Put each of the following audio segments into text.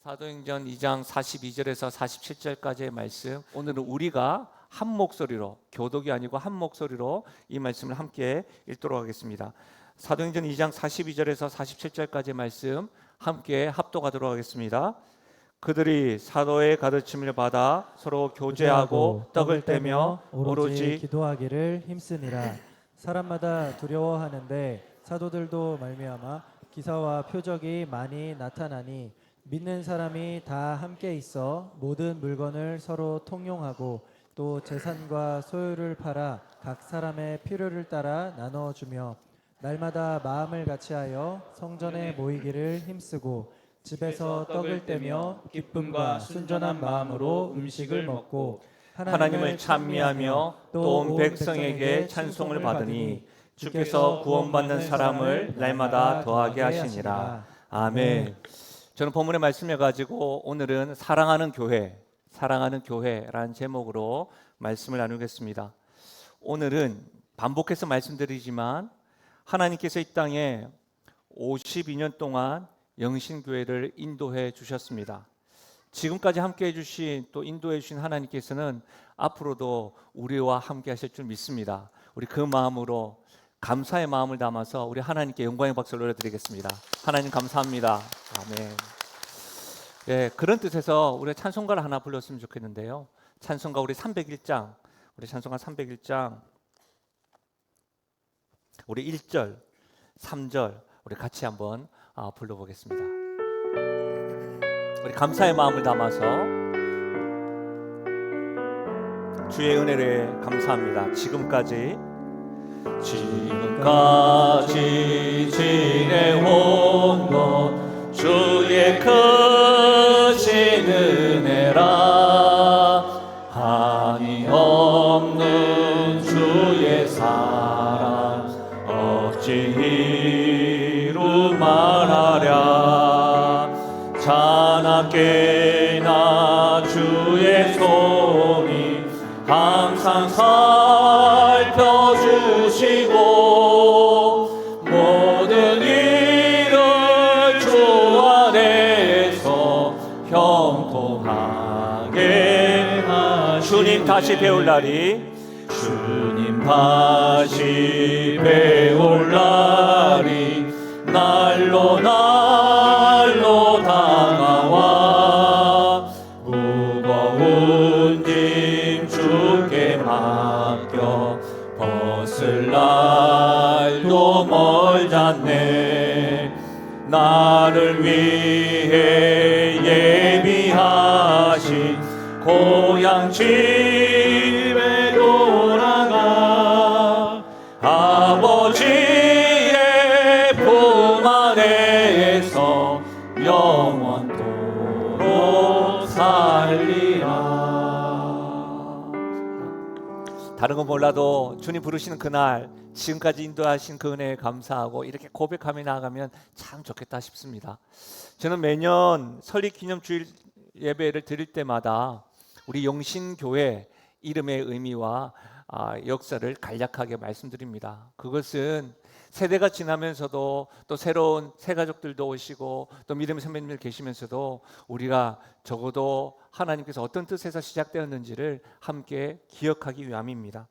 사도행전 2장 42절에서 47절까지의 말씀, 오늘은 우리가 한 목소리로, 교독이 아니고 한 목소리로 이 말씀을 함께 읽도록 하겠습니다. 사도행전 2장 42절에서 47절까지의 말씀 함께 합독하도록 하겠습니다. 그들이 사도의 가르침을 받아 서로 교제하고 떡을 떼며 오로지 기도하기를 힘쓰니라. 사람마다 두려워하는데 사도들도 말미암아 기사와 표적이 많이 나타나니 믿는 사람이 다 함께 있어 모든 물건을 서로 통용하고 또 재산과 소유를 팔아 각 사람의 필요를 따라 나눠주며 날마다 마음을 같이하여 성전에 모이기를 힘쓰고 집에서 떡을 떼며 기쁨과 순전한 마음으로 음식을 먹고 하나님을 찬미하며 또 온 백성에게 찬송을 받으니 주께서 구원받는 사람을 날마다 더하게 하시니라. 아멘. 저는 본문의 말씀을 가지고 오늘은 사랑하는 교회라는 제목으로 말씀을 나누겠습니다. 오늘은 반복해서 말씀드리지만 하나님께서 이 땅에 52년 동안 영신교회를 인도해 주셨습니다. 지금까지 함께 해주신 또 인도해 주신 하나님께서는 앞으로도 우리와 함께 하실 줄 믿습니다. 우리 그 마음으로 감사의 마음을 담아서 우리 하나님께 영광의 박수를 올려드리겠습니다. 하나님 감사합니다. 아멘. 네, 그런 뜻에서 우리 찬송가를 하나 불렀으면 좋겠는데요. 찬송가 우리 301장, 우리 찬송가 301장 우리 1절, 3절 우리 같이 한번 불러보겠습니다. 우리 감사의 마음을 담아서 주의 은혜를 감사합니다. 지금까지 지내온 것 주의 크신 은혜라. 한이 없는 주의 사랑 어찌 이루 말하랴. 자나깨나 주의 손이 항상 살펴주시고 모든 일을 주 안에서 형통하게 하시니. 주님 다시 배울 날이 날로 다가와 무거운 짐 주께 맡겨 벗을 날도 멀잖네. 나를 위해 예비하신 고향 집에 돌아가 아버지의 품 안에서 영원토록 살리라. 다른 건 몰라도 주님 부르시는 그날 지금까지 인도하신 그 은혜에 감사하고 이렇게 고백하며 나아가면 참 좋겠다 싶습니다. 저는 매년 설립기념주일 예배를 드릴 때마다 우리 영신교회 이름의 의미와 역사를 간략하게 말씀드립니다. 그것은 세대가 지나면서도 또 새로운 새 가족들도 오시고 또 믿음의 선배님들 계시면서도 우리가 적어도 하나님께서 어떤 뜻에서 시작되었는지를 함께 기억하기 위함입니다.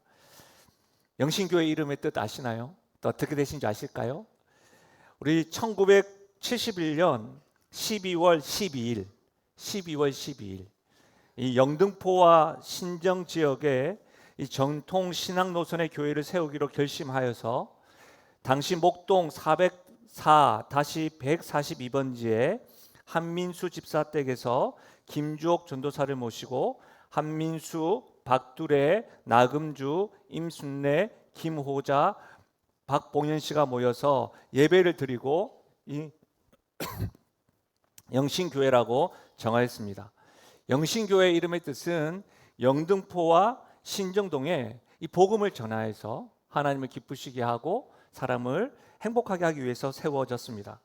영신교회 이름의 뜻 아시나요? 또 어떻게 되신지 아실까요? 우리 1971년 12월 12일 이 영등포와 신정 지역에 이 전통 신앙 노선의 교회를 세우기로 결심하여서 당시 목동 404-142번지에 한민수 집사 댁에서 김주옥 전도사를 모시고 한민수, 박두래, 나금주, 임순례, 김호자, 박봉현 씨가 모여서 예배를 드리고 이 영신교회라고 정하였습니다. 영신교회 이름의 뜻은 영등포와 신정동에 이 복음을 전하여서 하나님을 기쁘시게 하고 사람을 행복하게 하기 위해서 세워졌습니다.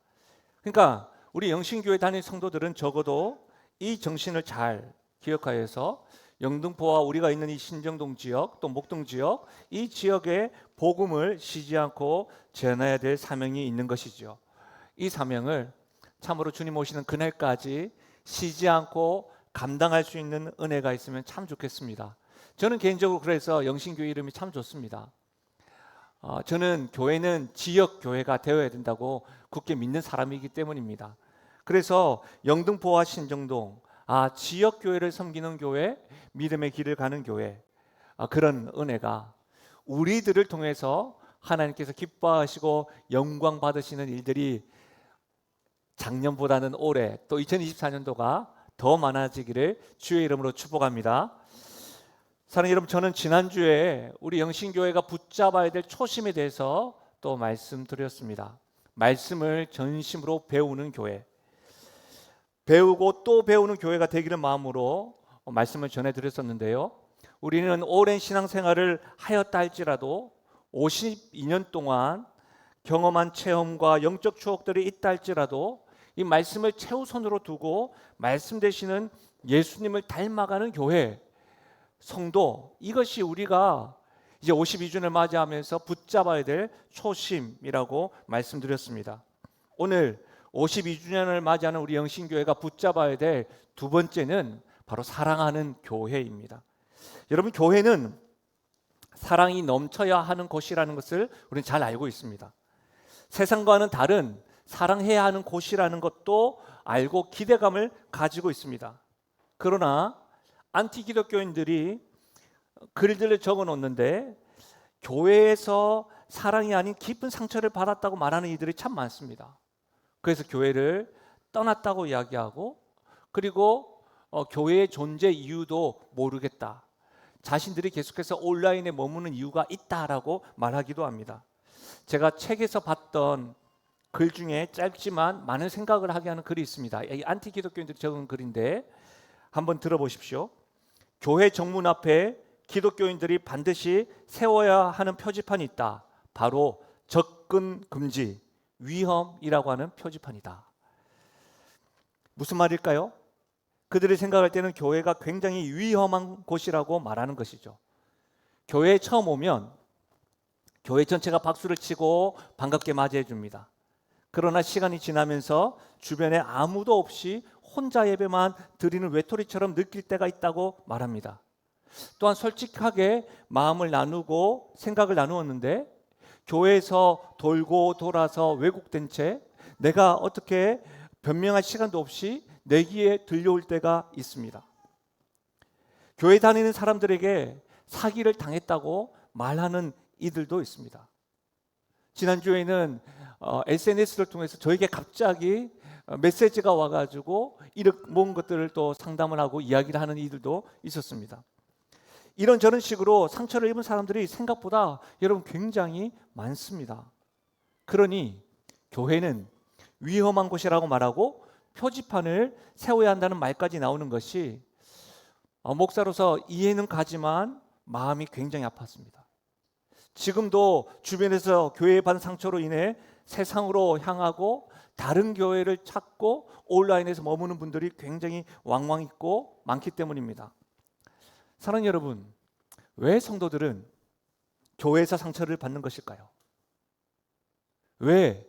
그러니까 우리 영신교회 다니는 성도들은 적어도 이 정신을 잘 기억하여서 영등포와 우리가 있는 이 신정동 지역 또 목동 지역 이 지역에 복음을 쉬지 않고 전해야 될 사명이 있는 것이죠. 이 사명을 참으로 주님 오시는 그날까지 쉬지 않고 감당할 수 있는 은혜가 있으면 참 좋겠습니다. 저는 개인적으로 그래서 영신교회 이름이 참 좋습니다. 저는 교회는 지역 교회가 되어야 된다고 굳게 믿는 사람이기 때문입니다. 그래서 영등포와 신정동, 지역 교회를 섬기는 교회, 믿음의 길을 가는 교회, 그런 은혜가 우리들을 통해서 하나님께서 기뻐하시고 영광 받으시는 일들이 작년보다는 올해 또 2024년도가 더 많아지기를 주의 이름으로 축복합니다. 사랑하는 여러분, 저는 지난주에 우리 영신교회가 붙잡아야 될 초심에 대해서 또 말씀드렸습니다. 말씀을 전심으로 배우는 교회, 배우고 또 배우는 교회가 되기를 마음으로 말씀을 전해드렸었는데요. 우리는 오랜 신앙생활을 하였다 할지라도 52년 동안 경험한 체험과 영적 추억들이 있다 할지라도 이 말씀을 최우선으로 두고 말씀 되시는 예수님을 닮아가는 교회, 성도, 이것이 우리가 이제 52주년을 맞이하면서 붙잡아야 될 초심이라고 말씀드렸습니다. 오늘 52주년을 맞이하는 우리 영신교회가 붙잡아야 될 두 번째는 바로 사랑하는 교회입니다. 여러분, 교회는 사랑이 넘쳐야 하는 곳이라는 것을 우리는 잘 알고 있습니다. 세상과는 다른 사랑해야 하는 곳이라는 것도 알고 기대감을 가지고 있습니다. 그러나 안티기독교인들이 글들을 적어 놓는데 교회에서 사랑이 아닌 깊은 상처를 받았다고 말하는 이들이 참 많습니다. 그래서 교회를 떠났다고 이야기하고, 그리고 교회의 존재 이유도 모르겠다, 자신들이 계속해서 온라인에 머무는 이유가 있다라고 말하기도 합니다. 제가 책에서 봤던 글 중에 짧지만 많은 생각을 하게 하는 글이 있습니다. 이 안티기독교인들이 적은 글인데 한번 들어보십시오. 교회 정문 앞에 기독교인들이 반드시 세워야 하는 표지판이 있다. 바로 접근 금지, 위험이라고 하는 표지판이다. 무슨 말일까요? 그들이 생각할 때는 교회가 굉장히 위험한 곳이라고 말하는 것이죠. 교회에 처음 오면 교회 전체가 박수를 치고 반갑게 맞이해 줍니다. 그러나 시간이 지나면서 주변에 아무도 없이 혼자 예배만 드리는 외톨이처럼 느낄 때가 있다고 말합니다. 또한 솔직하게 마음을 나누고 생각을 나누었는데 교회에서 돌고 돌아서 왜곡된 채 내가 어떻게 변명할 시간도 없이 내 귀에 들려올 때가 있습니다. 교회 다니는 사람들에게 사기를 당했다고 말하는 이들도 있습니다. 지난주에는 SNS를 통해서 저에게 갑자기 메시지가 와가지고 이런 모든 것들을 또 상담을 하고 이야기를 하는 이들도 있었습니다. 이런저런 식으로 상처를 입은 사람들이 생각보다 여러분 굉장히 많습니다. 그러니 교회는 위험한 곳이라고 말하고 표지판을 세워야 한다는 말까지 나오는 것이 목사로서 이해는 가지만 마음이 굉장히 아팠습니다. 지금도 주변에서 교회에 받은 상처로 인해 세상으로 향하고 다른 교회를 찾고 온라인에서 머무는 분들이 굉장히 왕왕 있고 많기 때문입니다. 사랑하는 여러분, 왜 성도들은 교회에서 상처를 받는 것일까요? 왜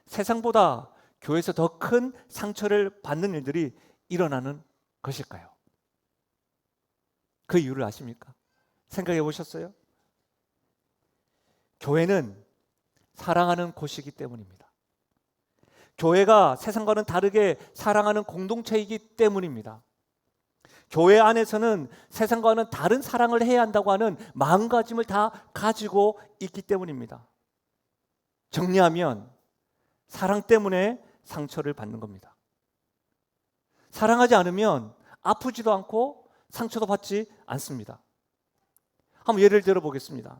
세상보다 교회에서 더 큰 상처를 받는 일들이 일어나는 것일까요? 그 이유를 아십니까? 생각해 보셨어요? 교회는 사랑하는 곳이기 때문입니다. 교회가 세상과는 다르게 사랑하는 공동체이기 때문입니다. 교회 안에서는 세상과는 다른 사랑을 해야 한다고 하는 마음가짐을 다 가지고 있기 때문입니다. 정리하면 사랑 때문에 상처를 받는 겁니다. 사랑하지 않으면 아프지도 않고 상처도 받지 않습니다. 한번 예를 들어 보겠습니다.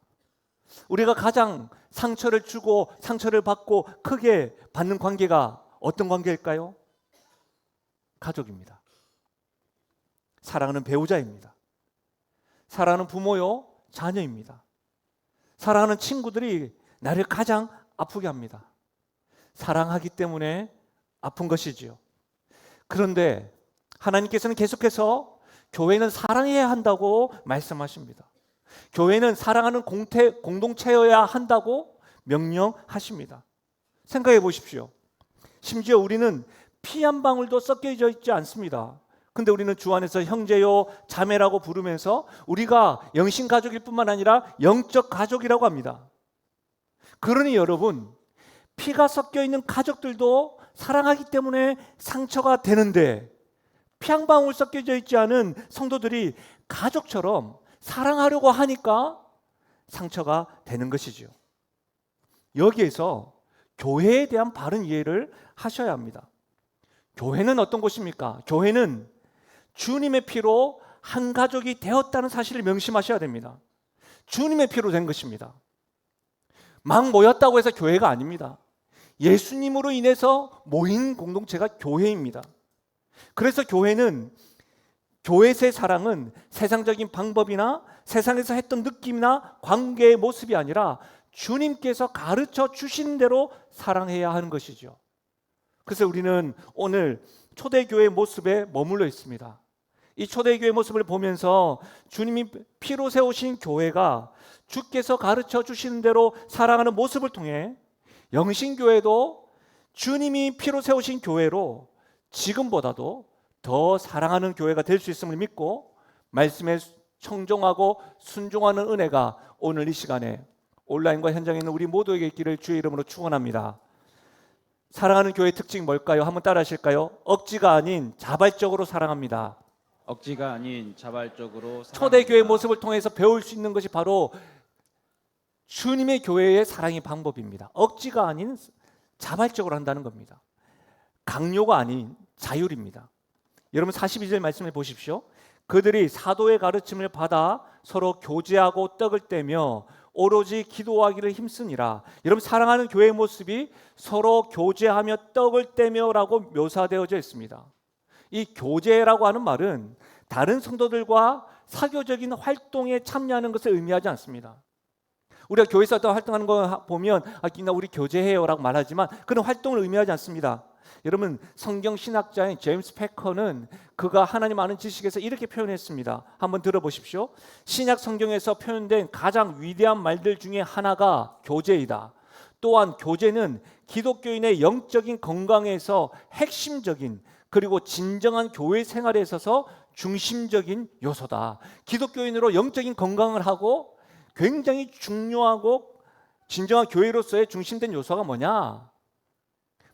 우리가 가장 상처를 주고 상처를 받고 크게 받는 관계가 어떤 관계일까요? 가족입니다. 사랑하는 배우자입니다. 사랑하는 부모요, 자녀입니다. 사랑하는 친구들이 나를 가장 아프게 합니다. 사랑하기 때문에 아픈 것이지요. 그런데 하나님께서는 계속해서 교회는 사랑해야 한다고 말씀하십니다. 교회는 사랑하는 공동체여야 한다고 명령하십니다. 생각해 보십시오. 심지어 우리는 피 한 방울도 섞여져 있지 않습니다. 근데 우리는 주 안에서 형제요 자매라고 부르면서 우리가 영신 가족일 뿐만 아니라 영적 가족이라고 합니다. 그러니 여러분, 피가 섞여 있는 가족들도 사랑하기 때문에 상처가 되는데, 피 한 방울 섞여져 있지 않은 성도들이 가족처럼 사랑하려고 하니까 상처가 되는 것이죠. 여기에서 교회에 대한 바른 이해를 하셔야 합니다. 교회는 어떤 곳입니까? 교회는 주님의 피로 한 가족이 되었다는 사실을 명심하셔야 됩니다. 주님의 피로 된 것입니다. 막 모였다고 해서 교회가 아닙니다. 예수님으로 인해서 모인 공동체가 교회입니다. 그래서 교회의 사랑은 세상적인 방법이나 세상에서 했던 느낌이나 관계의 모습이 아니라 주님께서 가르쳐 주신 대로 사랑해야 하는 것이죠. 그래서 우리는 오늘 초대교회의 모습에 머물러 있습니다. 이 초대교회의 모습을 보면서 주님이 피로 세우신 교회가 주께서 가르쳐 주시는 대로 사랑하는 모습을 통해 영신교회도 주님이 피로 세우신 교회로 지금보다도 더 사랑하는 교회가 될 수 있음을 믿고 말씀에 청종하고 순종하는 은혜가 오늘 이 시간에 온라인과 현장에 있는 우리 모두에게 있기를 주의 이름으로 축원합니다. 사랑하는 교회의 특징이 뭘까요? 한번 따라 하실까요? 억지가 아닌 자발적으로 사랑합니다. 억지가 아닌 자발적으로 초대교회의 사랑합니다. 모습을 통해서 배울 수 있는 것이 바로 주님의 교회의 사랑의 방법입니다. 억지가 아닌 자발적으로 한다는 겁니다. 강요가 아닌 자율입니다. 여러분 42절 말씀을 보십시오. 그들이 사도의 가르침을 받아 서로 교제하고 떡을 떼며 오로지 기도하기를 힘쓰니라. 여러분 사랑하는 교회의 모습이 서로 교제하며 떡을 떼며라고 묘사되어져 있습니다. 이 교제라고 하는 말은 다른 성도들과 사교적인 활동에 참여하는 것을 의미하지 않습니다. 우리가 교회에서 어떤 활동하는 거 보면 나 우리 교제해요라고 말하지만 그런 활동을 의미하지 않습니다. 여러분 성경 신학자인 제임스 패커는 그가 하나님 아는 지식에서 이렇게 표현했습니다. 한번 들어보십시오. 신약 성경에서 표현된 가장 위대한 말들 중에 하나가 교제이다. 또한 교제는 기독교인의 영적인 건강에서 핵심적인 그리고 진정한 교회 생활에 있어서 중심적인 요소다. 기독교인으로 영적인 건강을 하고 굉장히 중요하고 진정한 교회로서의 중심된 요소가 뭐냐?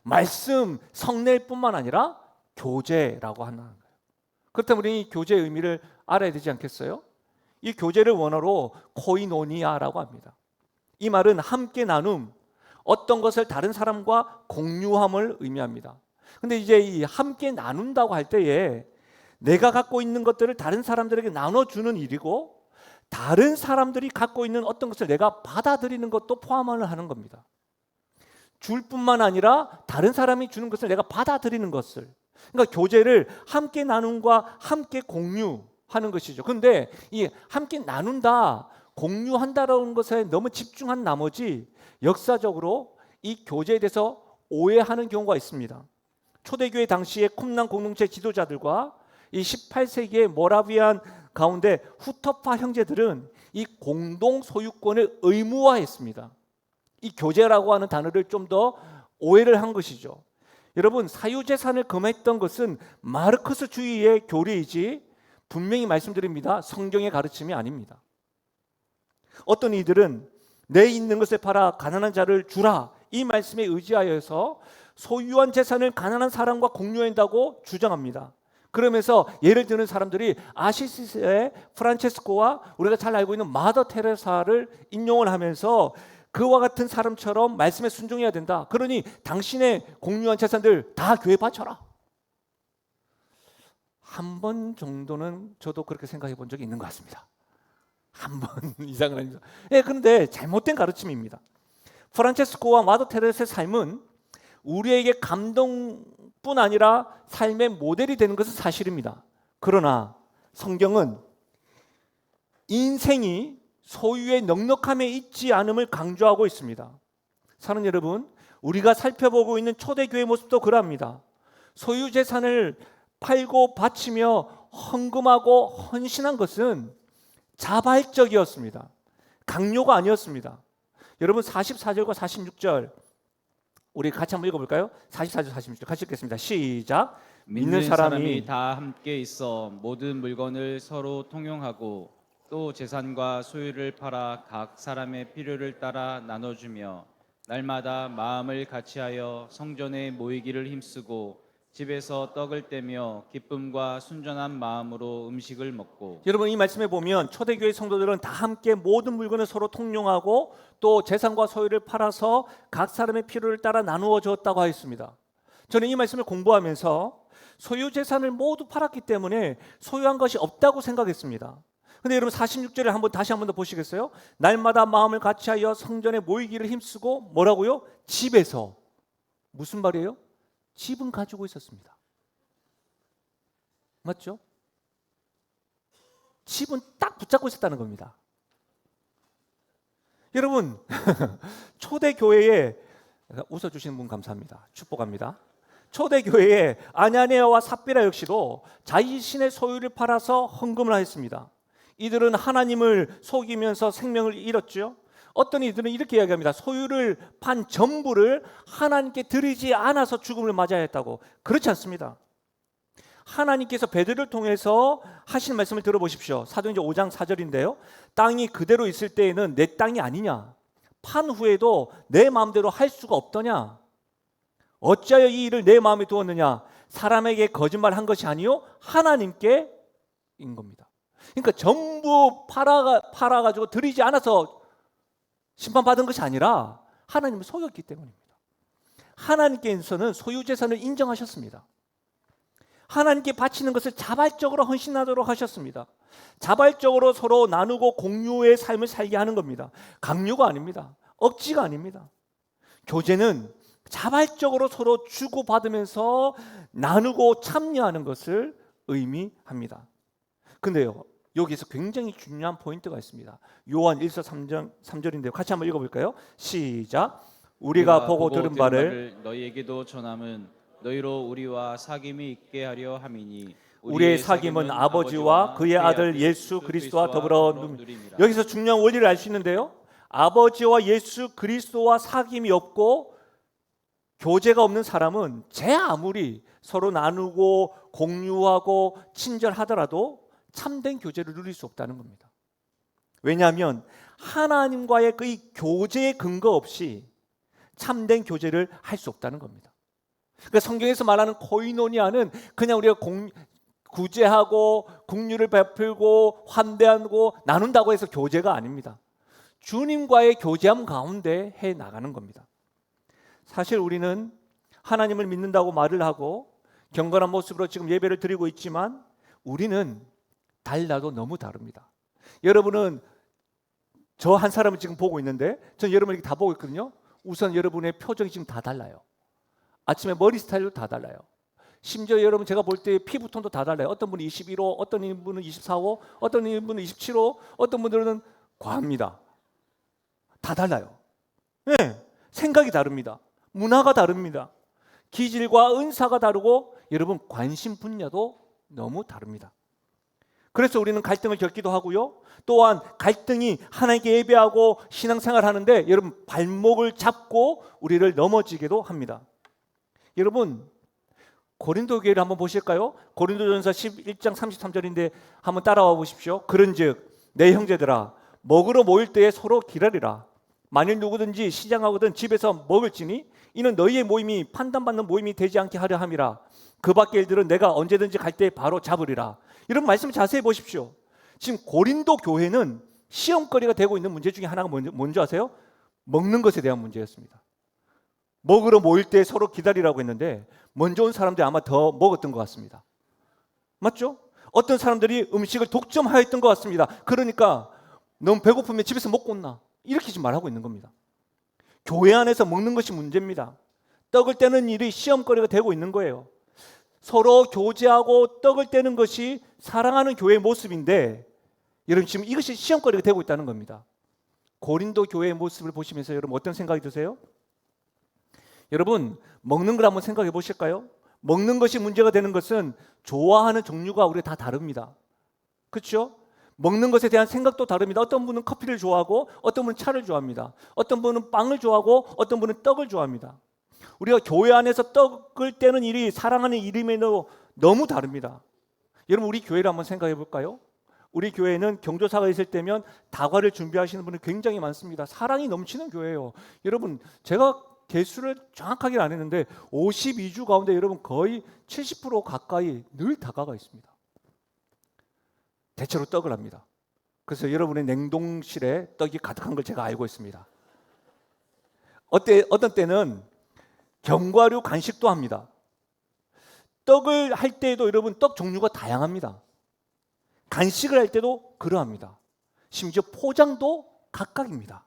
말씀, 성례일 뿐만 아니라 교제라고 하는 거예요. 그렇다면 우리 이 교제의 의미를 알아야 되지 않겠어요? 이 교제를 원어로 코이노니아라고 합니다. 이 말은 함께 나눔, 어떤 것을 다른 사람과 공유함을 의미합니다. 근데 이제 이 함께 나눈다고 할 때에 내가 갖고 있는 것들을 다른 사람들에게 나눠주는 일이고 다른 사람들이 갖고 있는 어떤 것을 내가 받아들이는 것도 포함을 하는 겁니다. 줄 뿐만 아니라 다른 사람이 주는 것을 내가 받아들이는 것을, 그러니까 교제를 함께 나눔과 함께 공유하는 것이죠. 그런데 이 함께 나눈다, 공유한다라는 것에 너무 집중한 나머지 역사적으로 이 교제에 대해서 오해하는 경우가 있습니다. 초대교회 당시의 쿰란 공동체 지도자들과 이 18세기의 모라비안 가운데 후터파 형제들은 이 공동 소유권을 의무화했습니다. 이 교제라고 하는 단어를 좀 더 오해를 한 것이죠. 여러분 사유재산을 금했던 것은 마르크스주의의 교리이지 분명히 말씀드립니다. 성경의 가르침이 아닙니다. 어떤 이들은 내 있는 것을 팔아 가난한 자를 주라 이 말씀에 의지하여서 소유한 재산을 가난한 사람과 공유한다고 주장합니다. 그러면서 예를 드는 사람들이 아시시의 프란체스코와 우리가 잘 알고 있는 마더 테레사를 인용을 하면서 그와 같은 사람처럼 말씀에 순종해야 된다. 그러니 당신의 공유한 재산들 다 교회에 바쳐라. 한 번 정도는 저도 그렇게 생각해 본 적이 있는 것 같습니다. 한 번 이상은 아니죠. 그런데 잘못된 가르침입니다. 프란체스코와 마더 테레사의 삶은 우리에게 감동뿐 아니라 삶의 모델이 되는 것은 사실입니다. 그러나 성경은 인생이 소유의 넉넉함에 있지 않음을 강조하고 있습니다. 사랑하는 여러분, 우리가 살펴보고 있는 초대교회 모습도 그러합니다. 소유 재산을 팔고 바치며 헌금하고 헌신한 것은 자발적이었습니다. 강요가 아니었습니다. 여러분 44절과 46절 우리 같이 한번 읽어볼까요? 44절 46절 같이 읽겠습니다. 시작. 믿는 사람이 다 함께 있어 모든 물건을 서로 통용하고 또 재산과 소유를 팔아 각 사람의 필요를 따라 나눠주며 날마다 마음을 같이하여 성전에 모이기를 힘쓰고 집에서 떡을 떼며 기쁨과 순전한 마음으로 음식을 먹고. 여러분 이 말씀에 보면 초대교회 성도들은 다 함께 모든 물건을 서로 통용하고 또 재산과 소유를 팔아서 각 사람의 필요를 따라 나누어 주었다고 하였습니다. 저는 이 말씀을 공부하면서 소유 재산을 모두 팔았기 때문에 소유한 것이 없다고 생각했습니다. 근데 여러분 46절을 다시 한번 더 보시겠어요? 날마다 마음을 같이하여 성전에 모이기를 힘쓰고 뭐라고요? 집에서. 무슨 말이에요? 집은 가지고 있었습니다. 맞죠? 집은 딱 붙잡고 있었다는 겁니다. 여러분 초대교회에 웃어주시는 분 감사합니다. 축복합니다. 초대교회에 아냐니아와 삽비라 역시도 자신의 소유를 팔아서 헌금을 하였습니다. 이들은 하나님을 속이면서 생명을 잃었죠. 어떤 이들은 이렇게 이야기합니다. 소유를 판 전부를 하나님께 드리지 않아서 죽음을 맞아야 했다고. 그렇지 않습니다. 하나님께서 베드로를 통해서 하신 말씀을 들어보십시오. 사도행전 5장 4절인데요. 땅이 그대로 있을 때에는 내 땅이 아니냐? 판 후에도 내 마음대로 할 수가 없더냐? 어찌하여 이 일을 내 마음에 두었느냐? 사람에게 거짓말한 것이 아니요 하나님께인 겁니다. 그러니까 전부 팔아가지고 드리지 않아서 심판받은 것이 아니라 하나님을 속였기 때문입니다. 하나님께서는 소유재산을 인정하셨습니다. 하나님께 바치는 것을 자발적으로 헌신하도록 하셨습니다. 자발적으로 서로 나누고 공유의 삶을 살게 하는 겁니다. 강요가 아닙니다. 억지가 아닙니다. 교제는 자발적으로 서로 주고받으면서 나누고 참여하는 것을 의미합니다. 근데요, 여기서 굉장히 중요한 포인트가 있습니다. 요한 1서 3절인데요. 같이 한번 읽어볼까요? 시작. 우리가 보고 들은 바를 너희에게도 전함은 너희로 우리와 사귐이 있게 하려 함이니 우리의 사귐은 아버지와 그의 아들 예수 그리스도와 더불어 누림이라. 여기서 중요한 원리를 알 수 있는데요. 아버지와 예수 그리스도와 사귐이 없고 교제가 없는 사람은 제 아무리 서로 나누고 공유하고 친절하더라도 참된 교제를 누릴 수 없다는 겁니다. 왜냐하면 하나님과의 그 교제의 근거 없이 참된 교제를 할 수 없다는 겁니다. 그러니까 성경에서 말하는 코이노니아는 그냥 우리가 구제하고 국류를 베풀고 환대하고 나눈다고 해서 교제가 아닙니다. 주님과의 교제함 가운데 해 나가는 겁니다. 사실 우리는 하나님을 믿는다고 말을 하고 경건한 모습으로 지금 예배를 드리고 있지만 우리는 달라도 너무 다릅니다. 여러분은 저 한 사람을 지금 보고 있는데 전 여러분을 이렇게 다 보고 있거든요. 우선 여러분의 표정이 지금 다 달라요. 아침에 머리 스타일도 다 달라요. 심지어 여러분 제가 볼 때 피부톤도 다 달라요. 어떤 분은 21호, 어떤 분은 24호, 어떤 분은 27호, 어떤 분들은 과합니다. 다 달라요. 네, 생각이 다릅니다. 문화가 다릅니다. 기질과 은사가 다르고 여러분 관심 분야도 너무 다릅니다. 그래서 우리는 갈등을 겪기도 하고요. 또한 갈등이 하나님께 예배하고 신앙생활 하는데 여러분 발목을 잡고 우리를 넘어지기도 합니다. 여러분 고린도 교회를 한번 보실까요? 고린도전서 11장 33절인데 한번 따라와 보십시오. 그런즉 내 형제들아 먹으러 모일 때에 서로 기다리라. 만일 누구든지 시장하거든 집에서 먹을지니 이는 너희의 모임이 판단받는 모임이 되지 않게 하려 함이라. 그 밖의 일들은 내가 언제든지 갈 때 바로 잡으리라. 이런 말씀 자세히 보십시오. 지금 고린도 교회는 시험거리가 되고 있는 문제 중에 하나가 뭔지 아세요? 먹는 것에 대한 문제였습니다. 먹으러 모일 때 서로 기다리라고 했는데 먼저 온 사람들이 아마 더 먹었던 것 같습니다. 맞죠? 어떤 사람들이 음식을 독점하였던 것 같습니다. 그러니까 너무 배고프면 집에서 먹고 온나 이렇게 지금 말하고 있는 겁니다. 교회 안에서 먹는 것이 문제입니다. 떡을 떼는 일이 시험거리가 되고 있는 거예요. 서로 교제하고 떡을 떼는 것이 사랑하는 교회의 모습인데 여러분 지금 이것이 시험거리가 되고 있다는 겁니다. 고린도 교회의 모습을 보시면서 여러분 어떤 생각이 드세요? 여러분 먹는 걸 한번 생각해 보실까요? 먹는 것이 문제가 되는 것은 좋아하는 종류가 우리 다 다릅니다. 그렇죠? 먹는 것에 대한 생각도 다릅니다. 어떤 분은 커피를 좋아하고 어떤 분은 차를 좋아합니다. 어떤 분은 빵을 좋아하고 어떤 분은 떡을 좋아합니다. 우리가 교회 안에서 떡을 떼는 일이 사랑하는 일임에도 너무 다릅니다. 여러분 우리 교회를 한번 생각해 볼까요? 우리 교회는 경조사가 있을 때면 다과를 준비하시는 분이 굉장히 많습니다. 사랑이 넘치는 교회예요. 여러분 제가 개수를 정확하게 안 했는데 52주 가운데 여러분 거의 70% 가까이 늘 다과가 있습니다. 대체로 떡을 합니다. 그래서 여러분의 냉동실에 떡이 가득한 걸 제가 알고 있습니다. 어떤 때는 견과류 간식도 합니다. 떡을 할 때에도 여러분 떡 종류가 다양합니다. 간식을 할 때도 그러합니다. 심지어 포장도 각각입니다.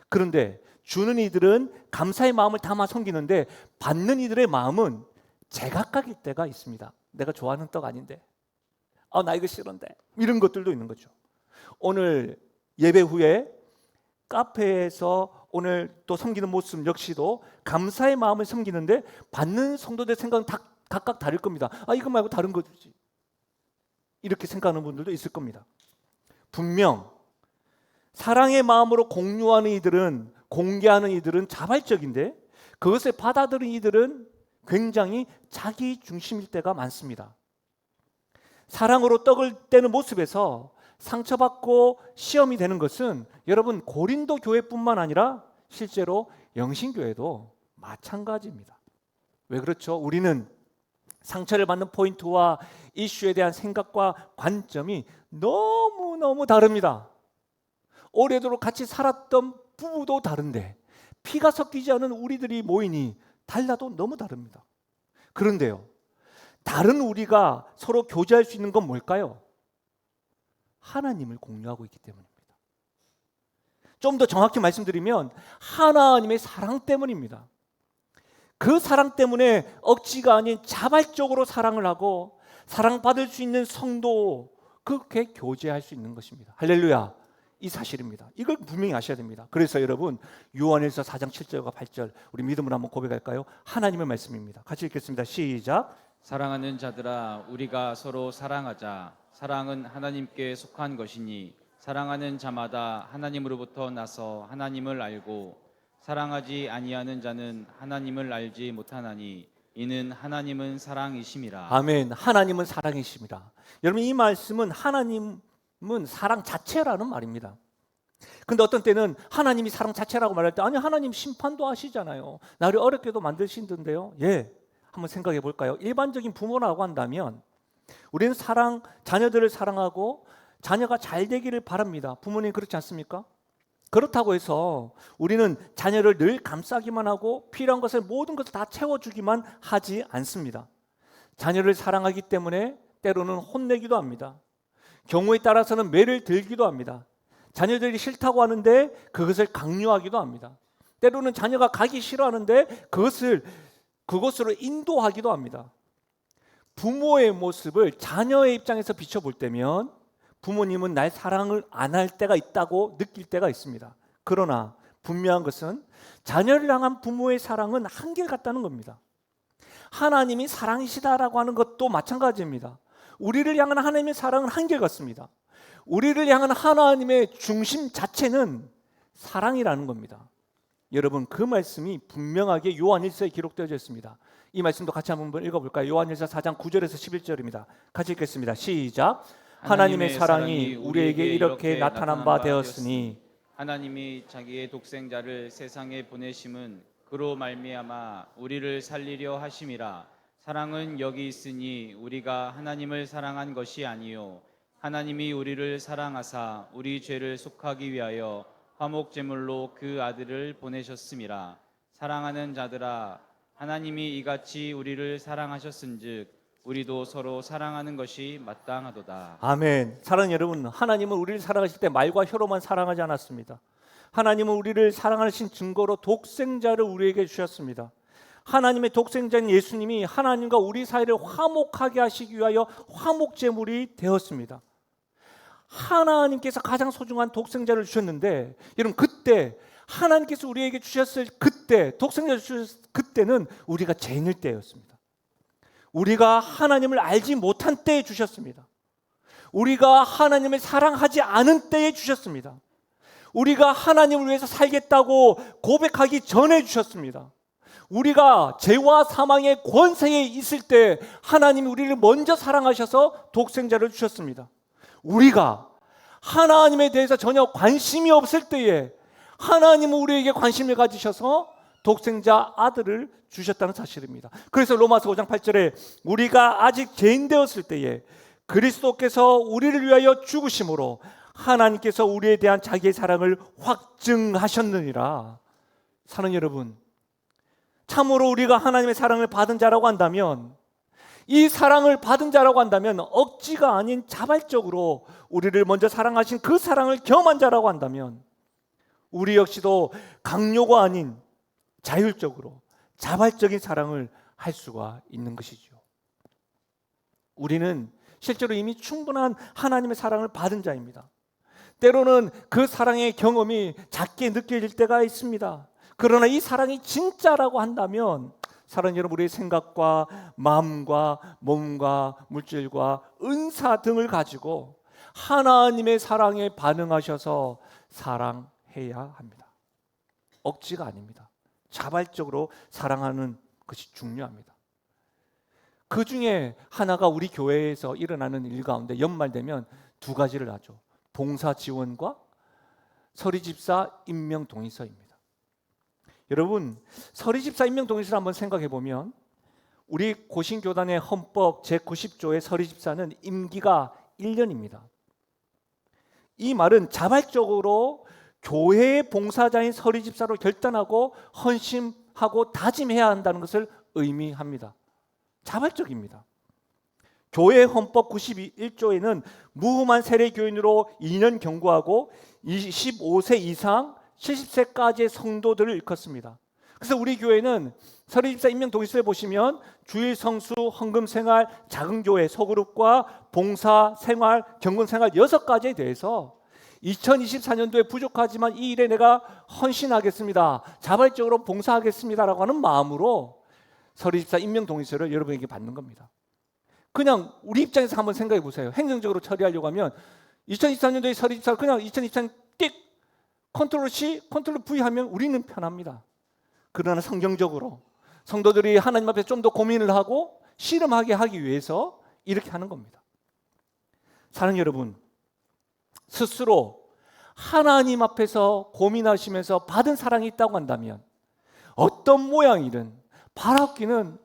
그런데 주는 이들은 감사의 마음을 담아 섬기는데 받는 이들의 마음은 제각각일 때가 있습니다. 내가 좋아하는 떡 아닌데, 나 이거 싫은데, 이런 것들도 있는 거죠. 오늘 예배 후에 카페에서 오늘 또 섬기는 모습 역시도 감사의 마음을 섬기는데 받는 성도들 생각은 다 각각 다를 겁니다. 이거 말고 다른 거지, 이렇게 생각하는 분들도 있을 겁니다. 분명 사랑의 마음으로 공유하는 이들은, 공개하는 이들은 자발적인데 그것을 받아들인 이들은 굉장히 자기 중심일 때가 많습니다. 사랑으로 떡을 떼는 모습에서 상처받고 시험이 되는 것은 여러분 고린도 교회뿐만 아니라 실제로 영신교회도 마찬가지입니다. 왜 그렇죠? 우리는 상처를 받는 포인트와 이슈에 대한 생각과 관점이 너무너무 다릅니다. 오래도록 같이 살았던 부부도 다른데 피가 섞이지 않은 우리들이 모이니 달라도 너무 다릅니다. 그런데요, 다른 우리가 서로 교제할 수 있는 건 뭘까요? 하나님을 공유하고 있기 때문입니다. 좀 더 정확히 말씀드리면 하나님의 사랑 때문입니다. 그 사랑 때문에 억지가 아닌 자발적으로 사랑을 하고 사랑받을 수 있는 성도, 그렇게 교제할 수 있는 것입니다. 할렐루야. 이 사실입니다. 이걸 분명히 아셔야 됩니다. 그래서 여러분 요한일서 4장 7절과 8절 우리 믿음으로 한번 고백할까요? 하나님의 말씀입니다. 같이 읽겠습니다. 시작. 사랑하는 자들아 우리가 서로 사랑하자. 사랑은 하나님께 속한 것이니 사랑하는 자마다 하나님으로부터 나서 하나님을 알고 사랑하지 아니하는 자는 하나님을 알지 못하나니 이는 하나님은 사랑이심이라. 아멘. 하나님은 사랑이십니다. 여러분 이 말씀은 하나님은 사랑 자체라는 말입니다. 근데 어떤 때는 하나님이 사랑 자체라고 말할 때 아니 하나님 심판도 하시잖아요. 나를 어렵게도 만드신던데요. 예, 한번 생각해 볼까요? 일반적인 부모라고 한다면 우리는 자녀들을 사랑하고 자녀가 잘 되기를 바랍니다. 부모님 그렇지 않습니까? 그렇다고 해서 우리는 자녀를 늘 감싸기만 하고 필요한 것을 모든 것을 다 채워주기만 하지 않습니다. 자녀를 사랑하기 때문에 때로는 혼내기도 합니다. 경우에 따라서는 매를 들기도 합니다. 자녀들이 싫다고 하는데 그것을 강요하기도 합니다. 때로는 자녀가 가기 싫어하는데 그것으로 인도하기도 합니다. 부모의 모습을 자녀의 입장에서 비춰볼 때면 부모님은 날 사랑을 안 할 때가 있다고 느낄 때가 있습니다. 그러나 분명한 것은 자녀를 향한 부모의 사랑은 한결같다는 겁니다. 하나님이 사랑이시다라고 하는 것도 마찬가지입니다. 우리를 향한 하나님의 사랑은 한결같습니다. 우리를 향한 하나님의 중심 자체는 사랑이라는 겁니다. 여러분 그 말씀이 분명하게 요한일서에 기록되어져 있습니다. 이 말씀도 같이 한번 읽어볼까요? 요한일서 4장 9절에서 11절입니다. 같이 읽겠습니다. 시작. 하나님의 사랑이 우리에게 이렇게 나타난 바 되었으니 하나님이 자기의 독생자를 세상에 보내심은 그로 말미암아 우리를 살리려 하심이라. 사랑은 여기 있으니 우리가 하나님을 사랑한 것이 아니요 하나님이 우리를 사랑하사 우리 죄를 속하기 위하여 화목 제물로 그 아들을 보내셨음이라. 사랑하는 자들아 하나님이 이같이 우리를 사랑하셨은즉 우리도 서로 사랑하는 것이 마땅하도다. 아멘. 사랑하는 여러분, 하나님은 우리를 사랑하실 때 말과 혀로만 사랑하지 않았습니다. 하나님은 우리를 사랑하신 증거로 독생자를 우리에게 주셨습니다. 하나님의 독생자인 예수님이 하나님과 우리 사이를 화목하게 하시기 위하여 화목제물이 되었습니다. 하나님께서 가장 소중한 독생자를 주셨는데 여러분 그때 하나님께서 우리에게 주셨을 그때 독생자를 주셨을 그때는 우리가 죄인일 때였습니다. 우리가 하나님을 알지 못한 때에 주셨습니다. 우리가 하나님을 사랑하지 않은 때에 주셨습니다. 우리가 하나님을 위해서 살겠다고 고백하기 전에 주셨습니다. 우리가 죄와 사망의 권세에 있을 때 하나님이 우리를 먼저 사랑하셔서 독생자를 주셨습니다. 우리가 하나님에 대해서 전혀 관심이 없을 때에 하나님은 우리에게 관심을 가지셔서 독생자 아들을 주셨다는 사실입니다. 그래서 로마서 5장 8절에 우리가 아직 죄인 되었을 때에 그리스도께서 우리를 위하여 죽으심으로 하나님께서 우리에 대한 자기의 사랑을 확증하셨느니라. 사랑하는 여러분, 참으로 우리가 하나님의 사랑을 받은 자라고 한다면, 이 사랑을 받은 자라고 한다면 억지가 아닌 자발적으로 우리를 먼저 사랑하신 그 사랑을 경험한 자라고 한다면 우리 역시도 강요가 아닌 자율적으로 자발적인 사랑을 할 수가 있는 것이죠. 우리는 실제로 이미 충분한 하나님의 사랑을 받은 자입니다. 때로는 그 사랑의 경험이 작게 느껴질 때가 있습니다. 그러나 이 사랑이 진짜라고 한다면 사랑하는 여러분, 우리의 생각과 마음과 몸과 물질과 은사 등을 가지고 하나님의 사랑에 반응하셔서 사랑해야 합니다. 억지가 아닙니다. 자발적으로 사랑하는 것이 중요합니다. 그 중에 하나가 우리 교회에서 일어나는 일 가운데 연말 되면 두 가지를 하죠. 봉사 지원과 서리집사 임명 동의서입니다. 여러분, 서리집사 임명 동의서를 한번 생각해 보면 우리 고신교단의 헌법 제90조의 서리집사는 임기가 1년입니다. 이 말은 자발적으로 교회의 봉사자인 서리집사로 결단하고 헌신하고 다짐해야 한다는 것을 의미합니다. 자발적입니다. 교회 헌법 91조에는 무후만 세례교인으로 2년 경고하고 25세 이상 70세까지의 성도들을 일컫습니다. 그래서 우리 교회는 서리집사 임명 동의서에 보시면 주일 성수, 헌금 생활, 작은 교회, 소그룹과 봉사 생활, 경건 생활 6가지에 대해서 2024년도에 부족하지만 이 일에 내가 헌신하겠습니다, 자발적으로 봉사하겠습니다라고 하는 마음으로 서리집사 임명 동의서를 여러분에게 받는 겁니다. 그냥 우리 입장에서 한번 생각해 보세요. 행정적으로 처리하려고 하면 2024년도에 서리집사를 그냥 2024년 띡 컨트롤 C, 컨트롤 V 하면 우리는 편합니다. 그러나 성경적으로 성도들이 하나님 앞에 좀 더 고민을 하고 씨름하게 하기 위해서 이렇게 하는 겁니다. 사랑하는 여러분, 스스로 하나님 앞에서 고민하시면서 받은 사랑이 있다고 한다면 어떤 모양이든 바라옵기는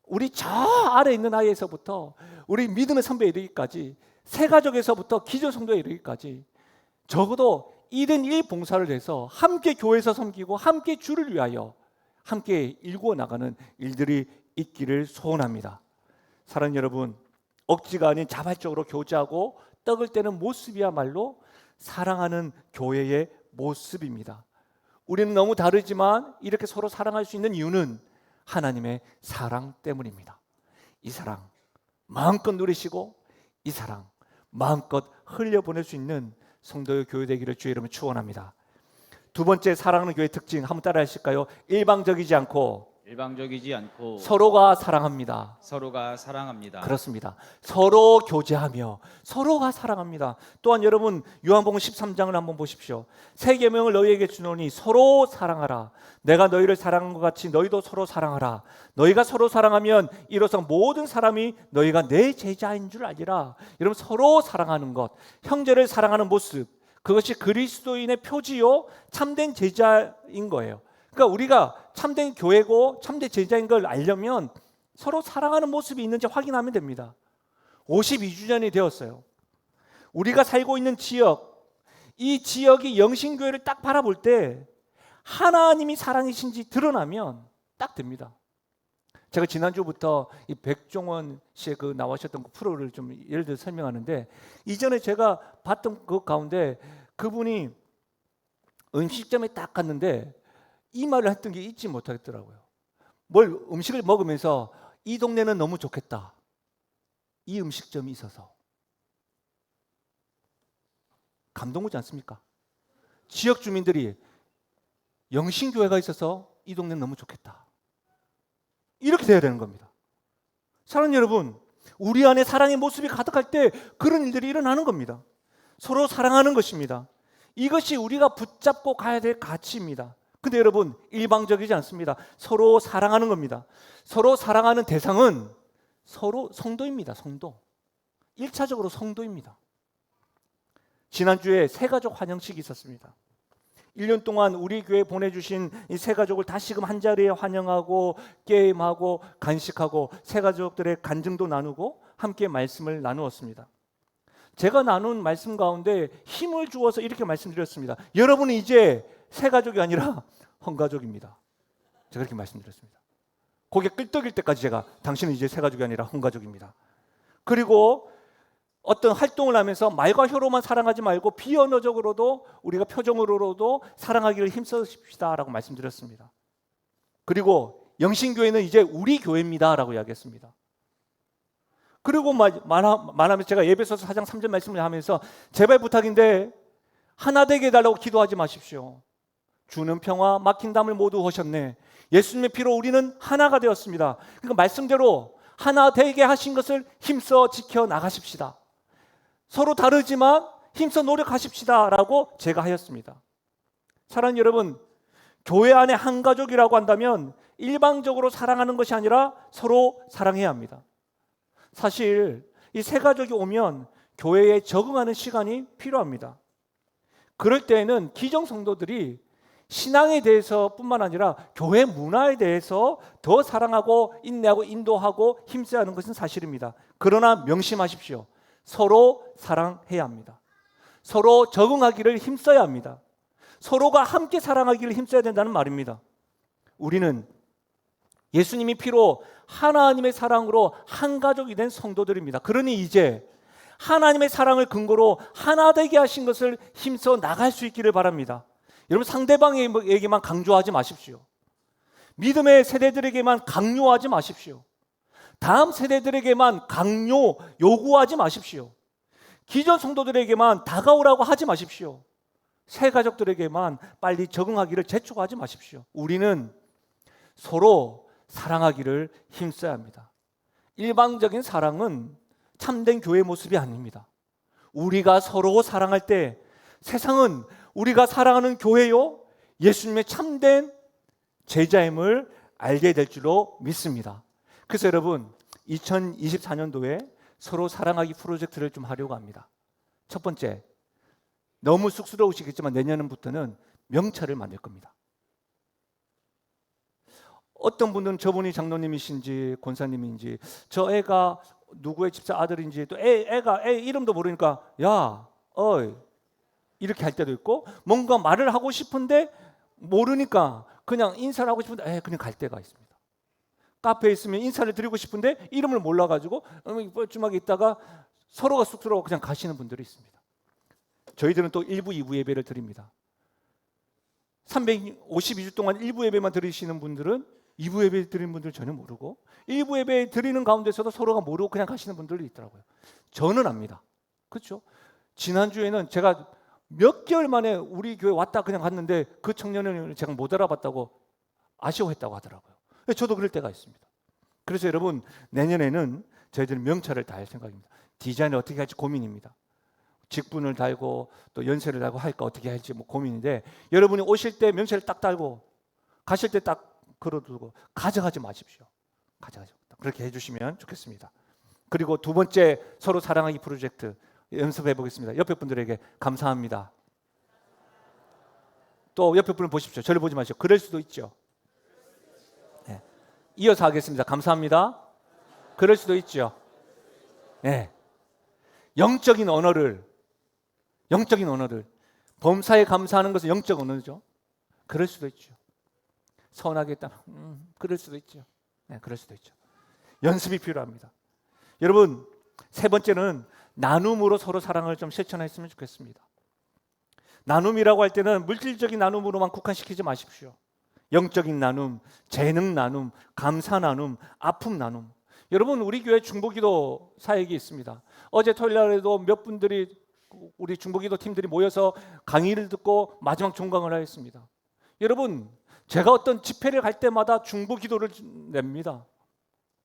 우리 저 아래 있는 아이에서부터 우리 믿음의 선배에 이르기까지 새가족에서부터 기존 성도에 이르기까지 적어도 1인 1 봉사를 해서 함께 교회에서 섬기고 함께 주를 위하여 함께 일구어 나가는 일들이 있기를 소원합니다. 사랑하는 여러분, 억지가 아닌 자발적으로 교제하고 떡을 떼는 모습이야말로 사랑하는 교회의 모습입니다. 우리는 너무 다르지만 이렇게 서로 사랑할 수 있는 이유는 하나님의 사랑 때문입니다. 이 사랑 마음껏 누리시고 이 사랑 마음껏 흘려보낼 수 있는 성도의 교회 되기를 주의 이름으로 축원합니다. 두 번째 사랑하는 교회의 특징 한번 따라 하실까요? 일방적이지 않고 서로가 사랑합니다. 서로가 사랑합니다. 그렇습니다. 서로 교제하며 서로가 사랑합니다. 또한 여러분 요한복음 13장을 한번 보십시오. 새 계명을 너희에게 주노니 서로 사랑하라. 내가 너희를 사랑한 것 같이 너희도 서로 사랑하라. 너희가 서로 사랑하면 이로써 모든 사람이 너희가 내 제자인 줄 알리라. 여러분, 서로 사랑하는 것, 형제를 사랑하는 모습, 그것이 그리스도인의 표지요 참된 제자인 거예요. 그러니까 우리가 참된 교회고 참된 제자인 걸 알려면 서로 사랑하는 모습이 있는지 확인하면 됩니다. 52주년이 되었어요. 우리가 살고 있는 지역, 이 지역이 영신교회를 딱 바라볼 때 하나님이 사랑이신지 드러나면 딱 됩니다. 제가 지난주부터 이 백종원 씨의 그 나오셨던 그 프로를 좀 예를 들어 설명하는데, 이전에 제가 봤던 그 가운데 그분이 음식점에 딱 갔는데 이 말을 했던 게 잊지 못하겠더라고요. 뭘 음식을 먹으면서 이 동네는 너무 좋겠다. 이 음식점이 있어서. 감동 오지 않습니까? 지역 주민들이 영신교회가 있어서 이 동네는 너무 좋겠다. 이렇게 돼야 되는 겁니다. 사랑하는 여러분, 우리 안에 사랑의 모습이 가득할 때 그런 일들이 일어나는 겁니다. 서로 사랑하는 것입니다. 이것이 우리가 붙잡고 가야 될 가치입니다. 근데 여러분, 일방적이지 않습니다. 서로 사랑하는 겁니다. 서로 사랑하는 대상은 서로 성도입니다. 성도. 1차적으로 성도입니다. 지난주에 새가족 환영식이 있었습니다. 1년 동안 우리 교회에 보내주신 이 새가족을 다시금 한자리에 환영하고 게임하고 간식하고 새가족들의 간증도 나누고 함께 말씀을 나누었습니다. 제가 나눈 말씀 가운데 힘을 주어서 이렇게 말씀드렸습니다. 여러분은 이제 새가족이 아니라 헌가족입니다. 제가 그렇게 말씀드렸습니다. 고개 끄덕일 때까지 제가 당신은 이제 새가족이 아니라 헌가족입니다. 그리고 어떤 활동을 하면서 말과 혀로만 사랑하지 말고 비언어적으로도 우리가 표정으로도 사랑하기를 힘써십시다 라고 말씀드렸습니다. 그리고 영신교회는 이제 우리 교회입니다 라고 이야기했습니다. 그리고 말하면서 제가 에베소서 4장 3절 말씀을 하면서 제발 부탁인데 하나 되게 해달라고 기도하지 마십시오. 주는 평화 막힌 담을 모두 허셨네. 예수님의 피로 우리는 하나가 되었습니다. 그러니까 말씀대로 하나 되게 하신 것을 힘써 지켜 나가십시다. 서로 다르지만 힘써 노력하십시다 라고 제가 하였습니다. 사랑하는 여러분, 교회 안에 한 가족이라고 한다면 일방적으로 사랑하는 것이 아니라 서로 사랑해야 합니다. 사실 이 새 가족이 오면 교회에 적응하는 시간이 필요합니다. 그럴 때에는 기성 성도들이 신앙에 대해서 뿐만 아니라 교회 문화에 대해서 더 사랑하고 인내하고 인도하고 힘써야 하는 것은 사실입니다. 그러나 명심하십시오. 서로 사랑해야 합니다. 서로 적응하기를 힘써야 합니다. 서로가 함께 사랑하기를 힘써야 된다는 말입니다. 우리는 예수님이 피로 하나님의 사랑으로 한 가족이 된 성도들입니다. 그러니 이제 하나님의 사랑을 근거로 하나 되게 하신 것을 힘써 나갈 수 있기를 바랍니다. 여러분, 상대방에게만 강조하지 마십시오. 믿음의 세대들에게만 강요하지 마십시오. 다음 세대들에게만 강요, 요구하지 마십시오. 기존 성도들에게만 다가오라고 하지 마십시오. 새 가족들에게만 빨리 적응하기를 재촉하지 마십시오. 우리는 서로 사랑하기를 힘써야 합니다. 일방적인 사랑은 참된 교회 모습이 아닙니다. 우리가 서로 사랑할 때 세상은 우리가 사랑하는 교회요, 예수님의 참된 제자임을 알게 될 줄로 믿습니다. 그래서 여러분, 2024년도에 서로 사랑하기 프로젝트를 좀 하려고 합니다. 첫 번째, 너무 쑥스러우시겠지만 내년부터는 명찰을 만들 겁니다. 어떤 분들은 저분이 장로님이신지 권사님인지 저 애가 누구의 집사 아들인지 또 애가 애 이름도 모르니까 야, 어이 이렇게 할 때도 있고, 뭔가 말을 하고 싶은데 모르니까 그냥 인사를 하고 싶은데 그냥 갈 때가 있습니다. 카페에 있으면 인사를 드리고 싶은데 이름을 몰라가지고 뻘쭘하게 있다가 서로가 쑥스러워 그냥 가시는 분들이 있습니다. 저희들은 또 1부, 2부 예배를 드립니다. 352주 동안 1부 예배만 드리시는 분들은 2부 예배 드리는 분들 전혀 모르고 1부 예배 드리는 가운데서도 서로가 모르고 그냥 가시는 분들이 있더라고요. 저는 압니다. 그렇죠? 지난주에는 제가 몇 개월 만에 우리 교회 왔다 그냥 갔는데 그 청년을 제가 못 알아봤다고 아쉬워했다고 하더라고요. 저도 그럴 때가 있습니다. 그래서 여러분, 내년에는 저희들은 명찰을 다 할 생각입니다. 디자인을 어떻게 할지 고민입니다. 직분을 달고 또 연세를 달고 할까 어떻게 할지 고민인데, 여러분이 오실 때 명찰을 딱 달고 가실 때 딱 걸어두고 가져가지 마십시오. 그렇게 해주시면 좋겠습니다. 그리고 두 번째, 서로 사랑하기 프로젝트 연습해 보겠습니다. 옆에 분들에게 감사합니다. 또 옆에 분을 보십시오. 저를 보지 마시고 그럴 수도 있죠. 네. 이어서 하겠습니다. 감사합니다. 그럴 수도 있죠. 네. 영적인 언어를 범사에 감사하는 것은 영적 언어죠. 그럴 수도 있죠. 서운하게 했다. 그럴 수도 있죠. 네, 그럴 수도 있죠. 연습이 필요합니다. 여러분, 세 번째는 나눔으로 서로 사랑을 좀 실천했으면 좋겠습니다. 나눔이라고 할 때는 물질적인 나눔으로만 국한시키지 마십시오. 영적인 나눔, 재능 나눔, 감사 나눔, 아픔 나눔. 여러분, 우리 교회 중보기도 사역이 있습니다. 어제 토요일 날에도 몇 분들이 우리 중보기도 팀들이 모여서 강의를 듣고 마지막 종강을 하였습니다. 여러분, 제가 어떤 집회를 갈 때마다 중보기도를 냅니다.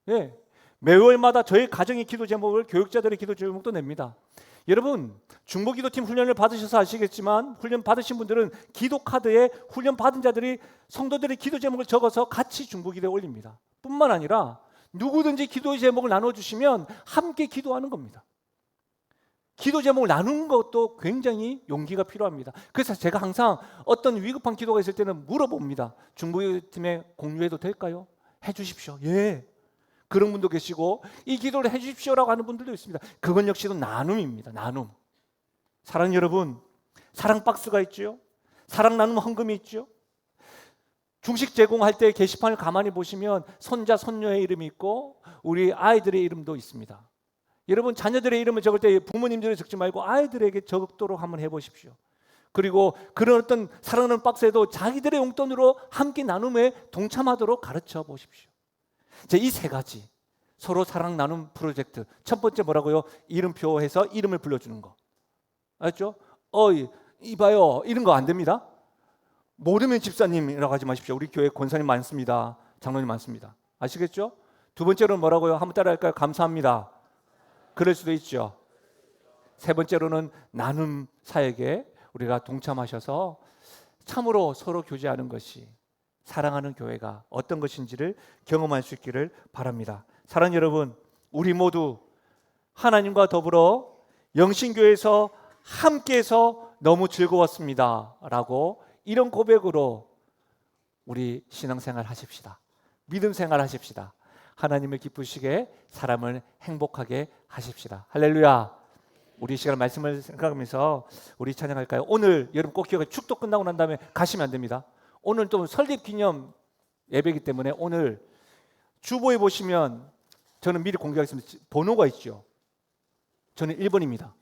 예. 매월마다 저희 가정의 기도 제목을 교육자들의 기도 제목도 냅니다. 여러분, 중보기도팀 훈련을 받으셔서 아시겠지만 훈련 받으신 분들은 기도 카드에 훈련 받은 자들이 성도들의 기도 제목을 적어서 같이 중보기도에 올립니다. 뿐만 아니라 누구든지 기도 제목을 나눠주시면 함께 기도하는 겁니다. 기도 제목을 나누는 것도 굉장히 용기가 필요합니다. 그래서 제가 항상 어떤 위급한 기도가 있을 때는 물어봅니다. 중보기도팀에 공유해도 될까요? 해주십시오. 예. 그런 분도 계시고 이 기도를 해주십시오라고 하는 분들도 있습니다. 그건 역시도 나눔입니다. 나눔. 사랑 여러분, 사랑 박스가 있죠. 사랑 나눔 헌금이 있죠. 중식 제공할 때 게시판을 가만히 보시면 손자, 손녀의 이름이 있고 우리 아이들의 이름도 있습니다. 여러분, 자녀들의 이름을 적을 때 부모님들이 적지 말고 아이들에게 적도록 한번 해보십시오. 그리고 그런 어떤 사랑하는 박스에도 자기들의 용돈으로 함께 나눔에 동참하도록 가르쳐 보십시오. 이 세 가지 서로 사랑 나눔 프로젝트. 첫 번째 뭐라고요? 이름표 해서 이름을 불러주는 거. 알죠? 이봐요. 이런 거 안 됩니다. 모르면 집사님이라고 하지 마십시오. 우리 교회 권사님 많습니다. 장로님 많습니다. 아시겠죠? 두 번째로는 뭐라고요? 한번 따라할까요? 감사합니다. 그럴 수도 있죠. 세 번째로는 나눔 사역에 우리가 동참하셔서 참으로 서로 교제하는 것이 사랑하는 교회가 어떤 것인지를 경험할 수 있기를 바랍니다. 사랑하는 여러분, 우리 모두 하나님과 더불어 영신교회에서 함께해서 너무 즐거웠습니다 라고 이런 고백으로 우리 신앙생활 하십시다. 믿음 생활 하십시다. 하나님을 기쁘시게 사람을 행복하게 하십시다. 할렐루야. 우리 시간 말씀을 생각하면서 우리 찬양할까요? 오늘 여러분 꼭 기억해, 축도 끝나고 난 다음에 가시면 안 됩니다. 오늘 또 설립 기념 예배이기 때문에 오늘 주보에 보시면 저는 미리 공개하겠습니다. 번호가 있죠. 저는 1번입니다.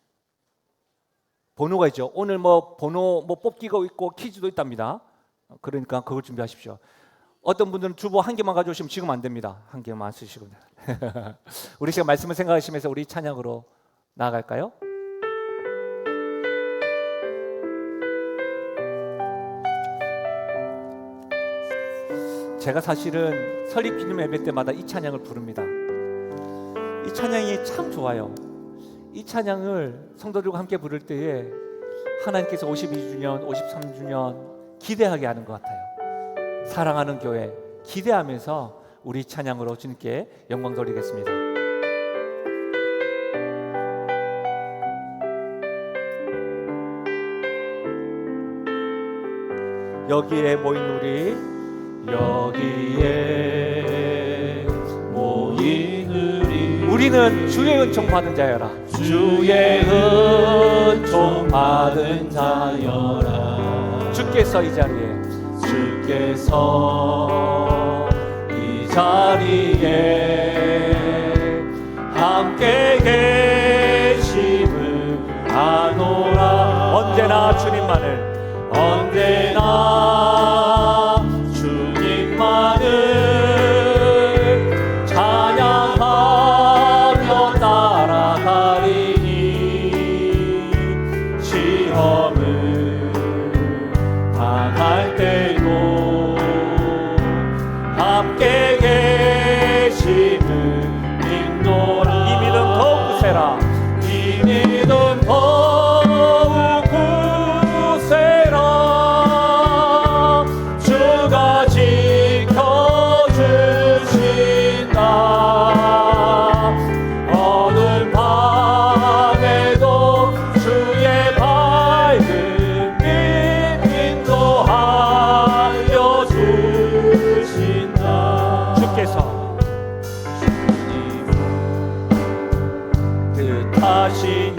번호가 있죠. 오늘 번호 뽑기가 있고 퀴즈도 있답니다. 그러니까 그걸 준비하십시오. 어떤 분들은 주보 한 개만 가져오시면 지금 안 됩니다. 한 개만 쓰시고. 우리 시간 말씀을 생각하시면서 우리 찬양으로 나아갈까요? 제가 사실은 설립 기념 예배 때마다 이 찬양을 부릅니다. 이 찬양이 참 좋아요. 이 찬양을 성도들과 함께 부를 때에 하나님께서 52주년, 53주년 기대하게 하는 것 같아요. 사랑하는 교회 기대하면서 우리 찬양으로 주님께 영광 돌리겠습니다. 여기에 모인 우리는 주의 은총 받은 자여라. 주의 은총 받은 자여라. 주께서 이 자리에 함께 계심을 아노라. 언제나 주님만을 찬양하며 따라가리니 시험을 당할 때도 함께 계심을 믿노라. 이 믿음 더욱 굳세라. 이 믿음 더욱 굳세라. 주가 지켜주신다. 어두운 밤에도 주의 밝은 빛 인도하여 주신다. 주께서 뜻하시니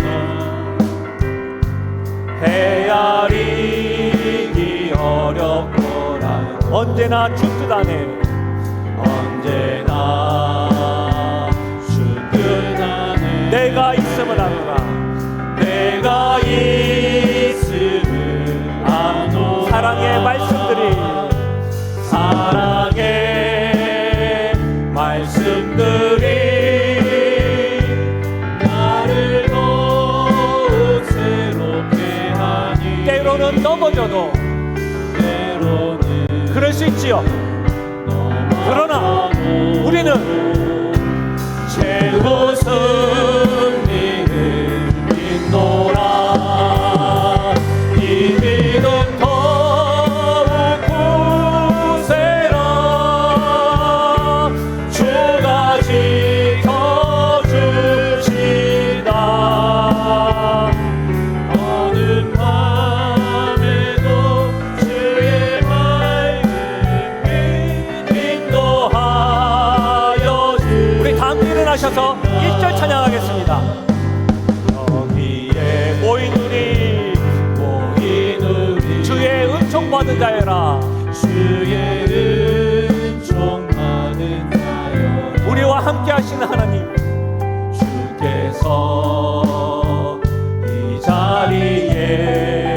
헤아리기 어렵거라. 언제나 주 뜻 안에 언제나 주 뜻 안에 내가 있음을 아노라. 내가 있음을 아노라. 사랑의 말씀들이 나를 더욱 새롭게 하니. 때로는 넘어져도 때로는 그럴 수 있지요. 그러나 우리는 최고 승리를 믿노라. 주셔서 1절 찬양하겠습니다. 여기에 모인 우리 주의 은총 받은 자여라. 주의 은총 받은 자여 우리와 함께 하시는 하나님, 주께서 이 자리에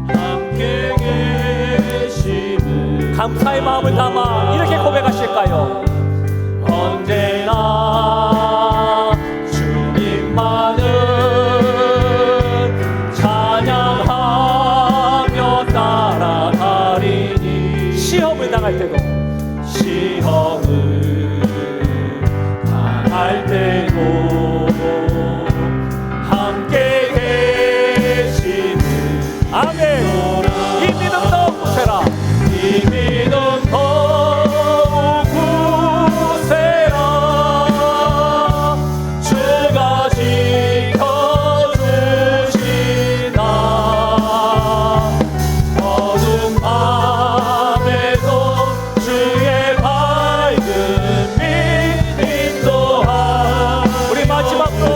함께 계심을 감사의 마음을 담아 이렇게 고백하실까요? 언제나 주님만을 찬양하며 따라가리니 시험을 당할 때도 시험을 당할 때도 함께 계시는 아멘. 이 믿음 더욱 굳세라. 이 믿음 더욱 굳세라. 주가 지켜주시나 어두운 밤에도 주의 밝은 빛 인도하. 우리 마지막으로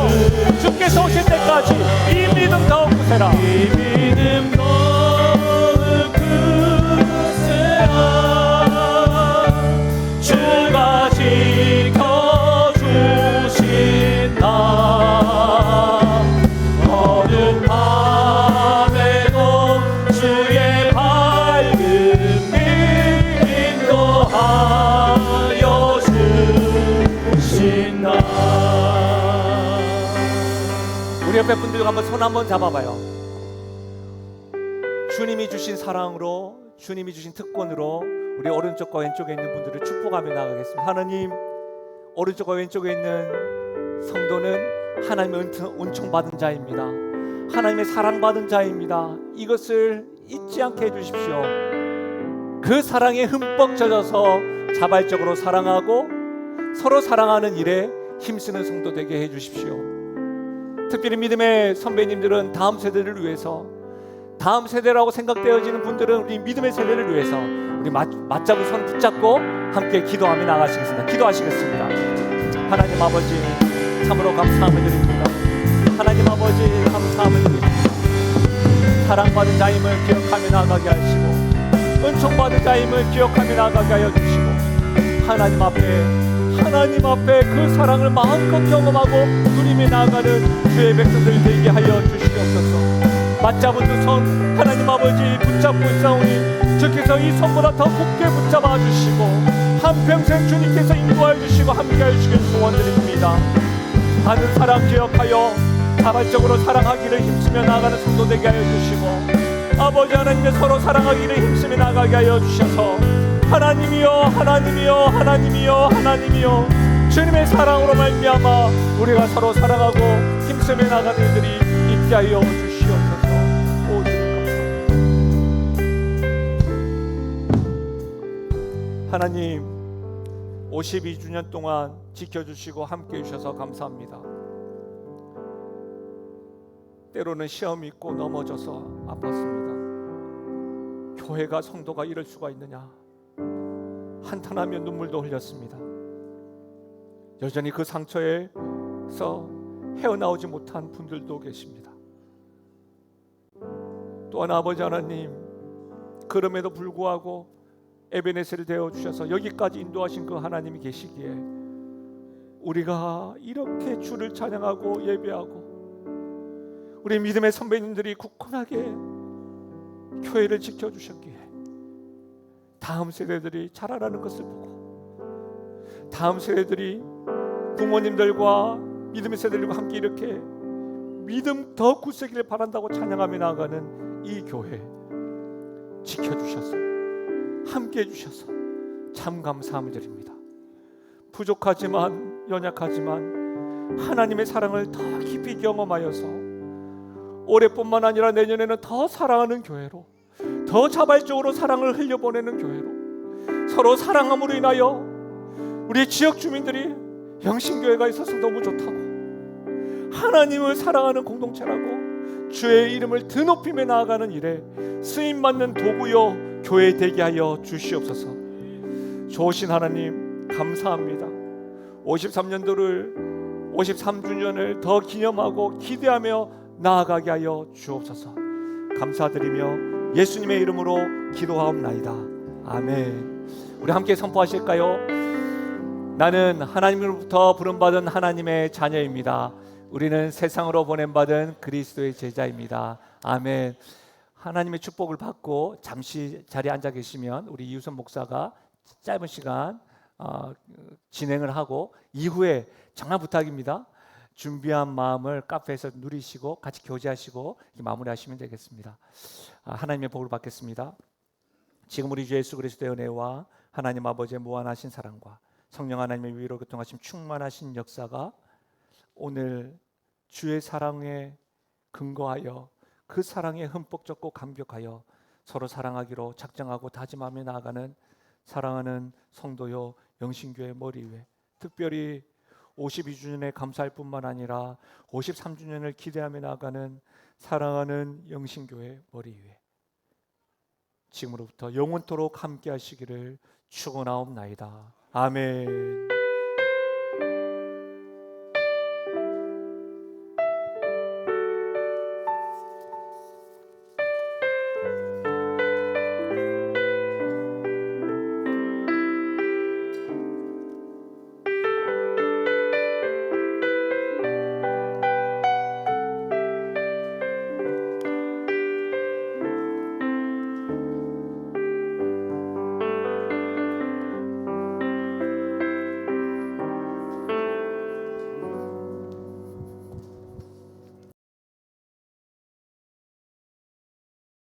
주께서 오실 때까지 이 믿음 더욱 굳세라. 이 믿음 더욱 굳세라. 주가 지켜주신다. 어두운 밤에도 주의 밝은 빛 인도하여 주신다. 우리 옆에 분들 한번 손 한번 잡아봐요. 주님이 주신 사랑으로, 주님이 주신 특권으로 우리 오른쪽과 왼쪽에 있는 분들을 축복하며 나가겠습니다. 하나님, 오른쪽과 왼쪽에 있는 성도는 하나님의 은총 받은 자입니다. 하나님의 사랑받은 자입니다. 이것을 잊지 않게 해주십시오. 그 사랑에 흠뻑 젖어서 자발적으로 사랑하고 서로 사랑하는 일에 힘쓰는 성도 되게 해주십시오. 특별히 믿음의 선배님들은 다음 세대를 위해서, 다음 세대라고 생각되어지는 분들은 우리 믿음의 세대를 위해서 우리 맞잡고 손 붙잡고 함께 기도하며 나가시겠습니다. 기도하시겠습니다. 하나님 아버지, 참으로 감사함을 드립니다. 하나님 아버지, 감사함을 드립니다. 사랑받은 자임을 기억하며 나가게 하시고 은총받은 자임을 기억하며 나가게 하여 주시고 하나님 앞에 그 사랑을 마음껏 경험하고 누리며 나아가는 주의 백성들 되게 하여 주시옵소서. 맞잡은 두 손 하나님 아버지 붙잡고 있사오니 주께서 이 손보다 더 굳게 붙잡아 주시고 한평생 주님께서 인도하여 주시고 함께하여 주시길 소원드립니다. 받은 사랑 기억하여 자발적으로 사랑하기를 힘쓰며 나아가는 성도 되게 하여 주시고 아버지 하나님의 서로 사랑하기를 힘쓰며 나가게 하여 주셔서 하나님이여 주님의 사랑으로 말미암아 우리가 서로 사랑하고 힘쓰며 나가는 일들이 있게 하여 주시옵소서. 오 주님 감사합니다. 하나님 52주년 동안 지켜주시고 함께해 주셔서 감사합니다. 때로는 시험이 있고 넘어져서 아팠습니다. 교회가 성도가 이럴 수가 있느냐, 한탄하며 눈물도 흘렸습니다. 여전히 그 상처에서 헤어나오지 못한 분들도 계십니다. 또한 아버지 하나님, 그럼에도 불구하고 에베네셀을 되어주셔서 여기까지 인도하신 그 하나님이 계시기에 우리가 이렇게 주를 찬양하고 예배하고 우리 믿음의 선배님들이 굳건하게 교회를 지켜주셨기에 다음 세대들이 자라나는 것을 보고 다음 세대들이 부모님들과 믿음의 세대들과 함께 이렇게 믿음 더 굳세기를 바란다고 찬양하며 나아가는 이 교회 지켜주셔서 함께 해주셔서 참 감사함을 드립니다. 부족하지만 연약하지만 하나님의 사랑을 더 깊이 경험하여서 올해뿐만 아니라 내년에는 더 사랑하는 교회로, 더 자발적으로 사랑을 흘려보내는 교회로, 서로 사랑함으로 인하여 우리 지역 주민들이 영신교회가 있어서 너무 좋다고, 하나님을 사랑하는 공동체라고 주의 이름을 드높이며 나아가는 일에 쓰임받는 도구요 교회 되게 하여 주시옵소서. 좋으신 하나님 감사합니다. 53년도를 53주년을 더 기념하고 기대하며 나아가게 하여 주옵소서. 감사드리며 예수님의 이름으로 기도하옵나이다. 아멘. 우리 함께 선포하실까요? 나는 하나님으로부터 부름받은 하나님의 자녀입니다. 우리는 세상으로 보냄받은 그리스도의 제자입니다. 아멘. 하나님의 축복을 받고 잠시 자리에 앉아 계시면 우리 이우선 목사가 짧은 시간 진행을 하고 이후에 정말 부탁입니다. 준비한 마음을 카페에서 누리시고 같이 교제하시고 마무리하시면 되겠습니다. 하나님의 복을 받겠습니다. 지금 우리 주 예수 그리스도의 은혜와 하나님 아버지의 무한하신 사랑과 성령 하나님의 위로 교통하심 충만하신 역사가 오늘 주의 사랑에 근거하여 그 사랑에 흠뻑 젖고 감격하여 서로 사랑하기로 작정하고 다짐하며 나아가는 사랑하는 성도요 영신교회 머리 위에 특별히 52주년에 감사할 뿐만 아니라 53주년을 기대하며 나아가는 사랑하는 영신교회 머리 위에 지금으로부터 영원토록 함께 하시기를 축원하옵나이다. 아멘.